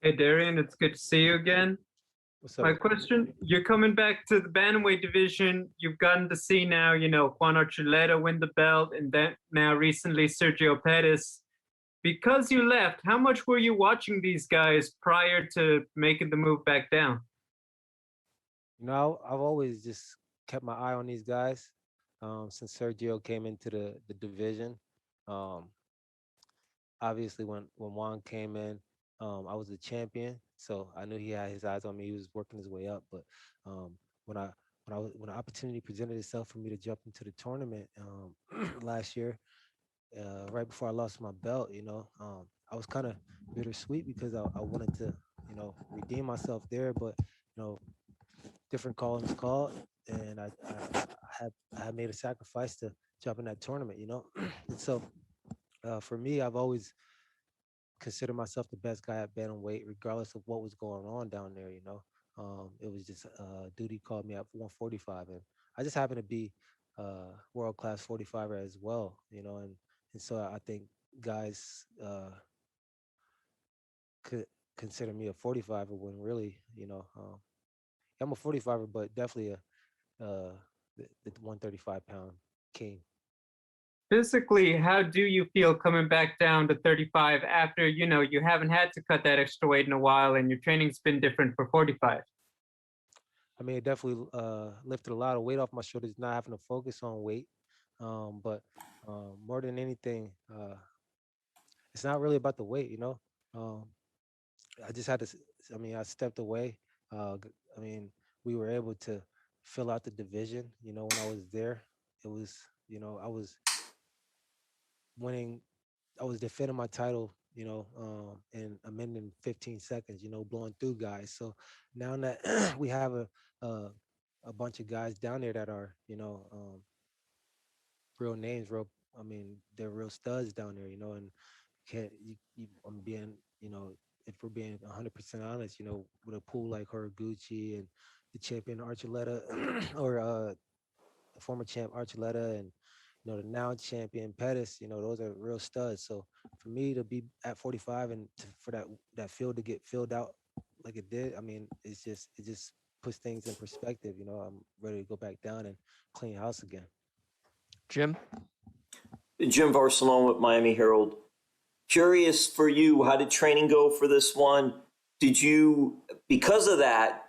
Hey Darrion, it's good to see you again. What's My up? question, you're coming back to the bantamweight division. You've gotten to see now, Juan Archuleta win the belt and then now recently Sergio Pettis. Because you left, how much were you watching these guys prior to making the move back down? I've always just kept my eye on these guys since Sergio came into the division. Um, Obviously, when Juan came in, I was a champion, so I knew he had his eyes on me. He was working his way up, but um, when I when the opportunity presented itself for me to jump into the tournament last year, right before I lost my belt, I was kind of bittersweet because I wanted to, redeem myself there, but you know, different call was called, and I had made a sacrifice to jump in that tournament, and so for me, I've always considered myself the best guy at bantamweight, regardless of what was going on down there. It was just duty called me at 145, and I just happened to be world class 45 as well, and so I think guys could consider me a 45er when really, I'm a 45er, but definitely the 135-pound king. Physically, how do you feel coming back down to 35 after, you haven't had to cut that extra weight in a while and your training's been different for 45? I mean, it definitely lifted a lot of weight off my shoulders, not having to focus on weight. But more than anything, it's not really about the weight, Um, I just had to, I mean, I stepped away. I mean, we were able to fill out the division, when I was there. It was, I was winning, I was defending my title, in a minute and 15 seconds, blowing through guys. So now that we have a a bunch of guys down there that are, real names, I mean, they're real studs down there, and can't, I'm being, if we're being 100% honest, with a pool like Horiguchi and the champion Archuleta, or the former champ Archuleta, and the now champion Pettis, those are real studs. So for me to be at 45 and for that field to get filled out like it did, I mean, it just puts things in perspective. I'm ready to go back down and clean house again. Jim? Jim Barcelona with Miami Herald. Curious for you, how did training go for this one? Did you, because of that,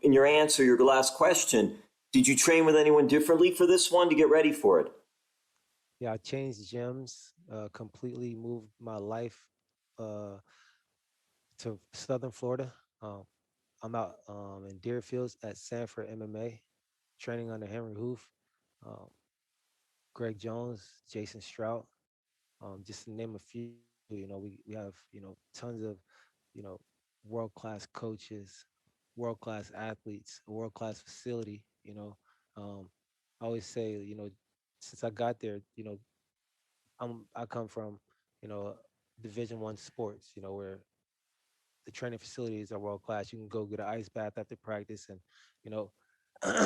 in your answer, your last question, did you train with anyone differently for this one to get ready for it? Yeah, I changed gyms, completely moved my life uh, to Southern Florida. Um, I'm out in Deerfields at Sanford MMA, training under Henry Hoof, um, Greg Jones, Jason Strout, just to name a few. We have, tons of, you know, world-class coaches, world-class athletes, a world-class facility. I always say, since I got there, I come from, you know, Division 1 sports, where the training facilities are world class. You can go get an ice bath after practice, and you know,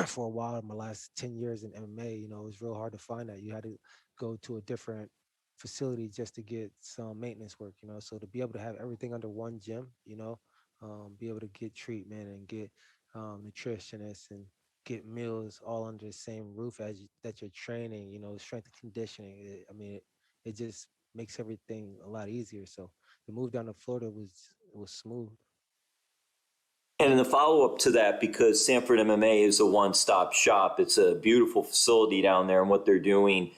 for a while in my last 10 years in MMA, it was real hard to find that. You had to go to a different facility just to get some maintenance work. So to be able to have everything under one gym, be able to get treatment and get nutritionists and get meals all under the same roof as that you're training. Strength and conditioning. I mean, it just makes everything a lot easier. So the move down to Florida was smooth. And in the follow up to that, because Sanford MMA is a one stop shop, it's a beautiful facility down there, and what they're doing,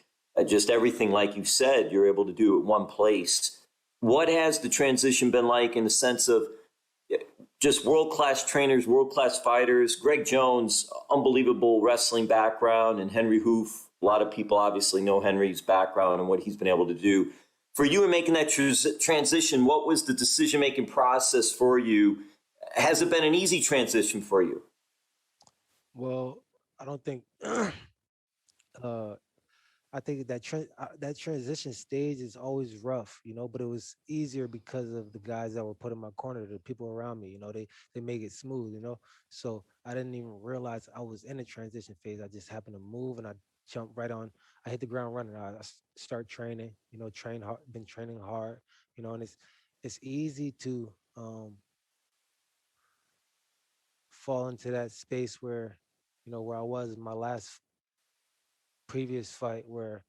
just everything like you said, you're able to do at one place. What has the transition been like in the sense of just world class trainers, world class fighters? Greg Jones, unbelievable wrestling background, and Henry Hoof. A lot of people obviously know Henry's background and what he's been able to do. For you in making that transition, what was the decision making process for you? Has it been an easy transition for you? Well, I don't think. uh, I think that transition stage is always rough, but it was easier because of the guys that were put in my corner, the people around me. They make it smooth. So I didn't even realize I was in a transition phase. I just happened to move and I jumped right on. I hit the ground running. Start training. Train hard. Been training hard. And it's easy to fall into that space where, where I was in my last previous fight, where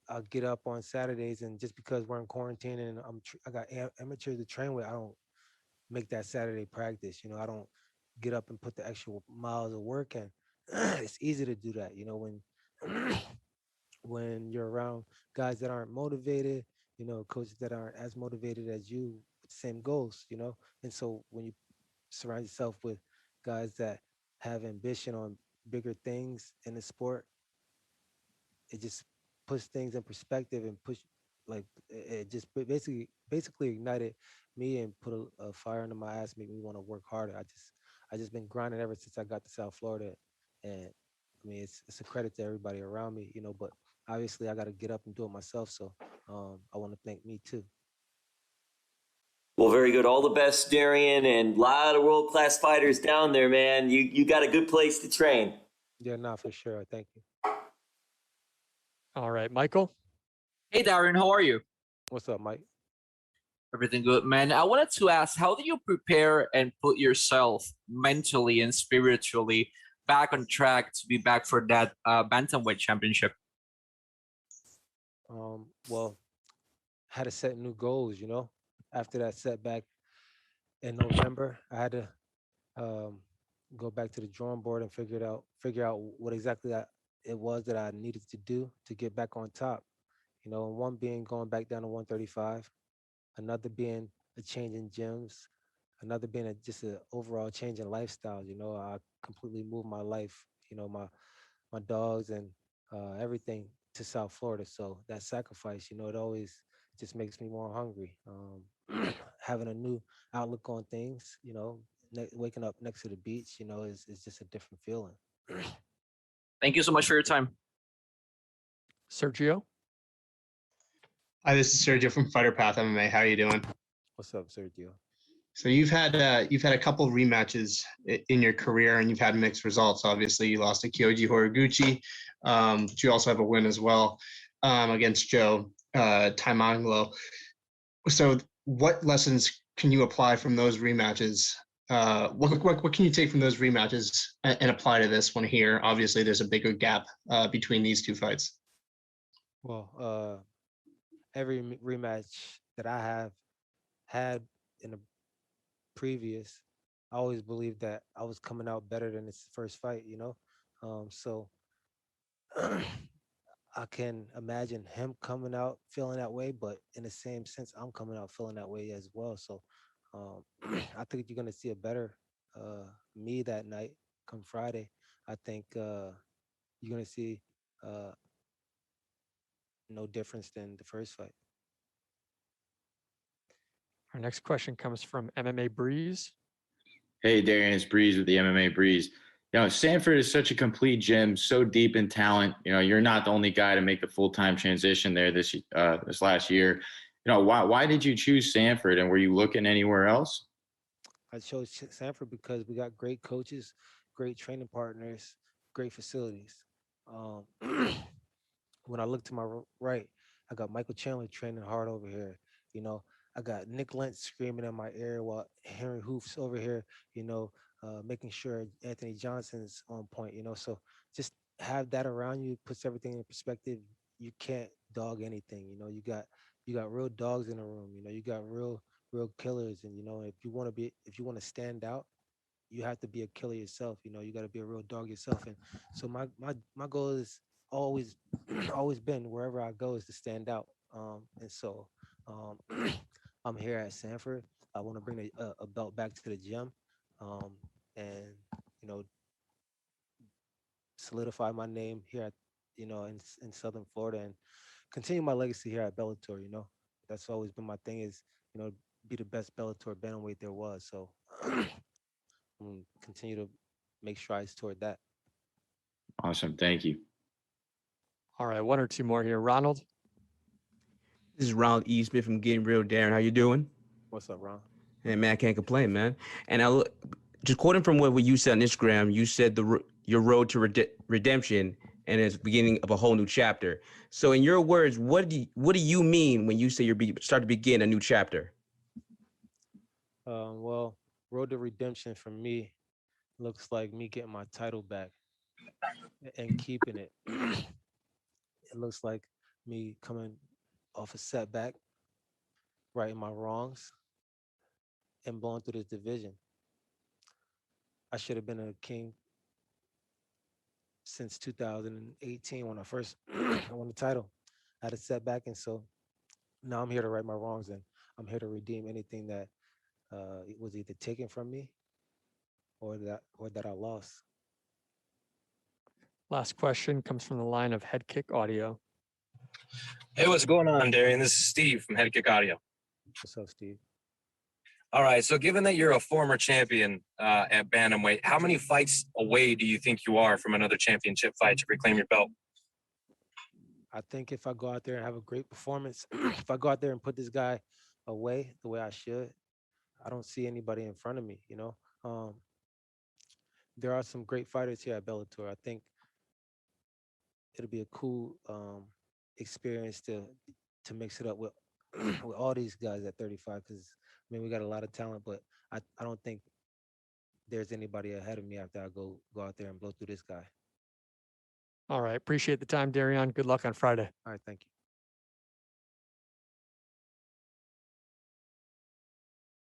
I'll get up on Saturdays, and just because we're in quarantine and I got amateurs to train with, I don't make that Saturday practice. I don't get up and put the extra miles of work in. It's easy to do that, when when you're around guys that aren't motivated, coaches that aren't as motivated as you with the same goals, And so when you surround yourself with guys that have ambition on bigger things in the sport, it just puts things in perspective and push like it just basically ignited me and put a fire under my ass, make me want to work harder. I just been grinding ever since I got to South Florida, and I mean it's a credit to everybody around me, but obviously I got to get up and do it myself. So I want to thank me too. Well, very good. All the best, Darrion, and a lot of world-class fighters down there, man. You got a good place to train. Yeah, not for sure. Thank you. All right, Michael. Hey, Darrion, how are you? What's up, Mike? Everything good, man. I wanted to ask, how do you prepare and put yourself mentally and spiritually back on track to be back for that bantamweight championship? Well, had to set new goals, After that setback in November, I had to um, go back to the drawing board and figure out what exactly it was that I needed to do to get back on top. And one being going back down to 135, another being a change in gyms, another being just an overall change in lifestyle. I completely moved my life, my dogs and everything to South Florida. So that sacrifice, it always just makes me more hungry. Having a new outlook on things, waking up next to the beach, is just a different feeling. Thank you so much for your time. Sergio. Hi, this is Sergio from Fighter Path MMA. How are you doing? What's up, Sergio? So you've had a couple rematches in your career, and you've had mixed results. Obviously, you lost to Kyoji Horiguchi, but you also have a win as well against Joe Taimanglo. So, what lessons can you apply from those rematches? What can you take from those rematches and apply to this one here? Obviously, there's a bigger gap between these two fights. Well, every rematch that I have had in the previous, I always believed that I was coming out better than this first fight, So I can imagine him coming out feeling that way, but in the same sense, I'm coming out feeling that way as well. So I think you're gonna see a better me that night come Friday. I think you're gonna see no difference than the first fight. Our next question comes from MMA Breeze. Hey, Darrion, it's Breeze with the MMA Breeze. Sanford is such a complete gym, so deep in talent. You're not the only guy to make the full-time transition there this last year. Why did you choose Sanford, and were you looking anywhere else? I chose Sanford because we got great coaches, great training partners, great facilities. Um, when I look to my right, I got Michael Chandler training hard over here. I got Nick Lentz screaming in my ear while Henry Hoof's over here, making sure Anthony Johnson's on point, So just have that around you, puts everything in perspective. You can't dog anything, you got real dogs in the room, you got real killers. And if you want to stand out, you have to be a killer yourself. You got to be a real dog yourself. And so my goal is always always been, wherever I go, is to stand out. And so um, I'm here at Sanford. I want to bring a belt back to the gym, and you know solidify my name here at in Southern Florida, and continue my legacy here at Bellator. That's always been my thing, is be the best Bellator bantamweight there was. So continue to make strides toward that. Awesome. Thank you. All right, one or two more here. Ronald. This is Ronald E. Smith from Getting Real. Darrion, how you doing? What's up, Ron? Hey, man, I can't complain, man. And just quoting from what you said on Instagram, you said your road to redemption and it's the beginning of a whole new chapter. So in your words, what do you mean when you say you're start to begin a new chapter? Well, road to redemption for me looks like me getting my title back and keeping it. It looks like me coming off a setback, righting my wrongs, and blowing through this division. I should have been a king since 2018 when I first won the title. I had a setback, and so now I'm here to right my wrongs, and I'm here to redeem anything that was either taken from me or that I lost. Last question comes from the line of Head Kick Audio. Hey, what's going on, Darrion? This is Steve from Head Kick Audio. What's up, Steve? All right, so given that you're a former champion at bantamweight, how many fights away do you think you are from another championship fight to reclaim your belt? I think if I go out there and have a great performance, if I go out there and put this guy away the way I should, I don't see anybody in front of me. There are some great fighters here at Bellator. I think it'll be a cool experience to mix it up with with all these guys at 35. Because I mean, we got a lot of talent, but I don't think there's anybody ahead of me after I go out there and blow through this guy. All right. Appreciate the time, Darrion. Good luck on Friday. All right, thank you.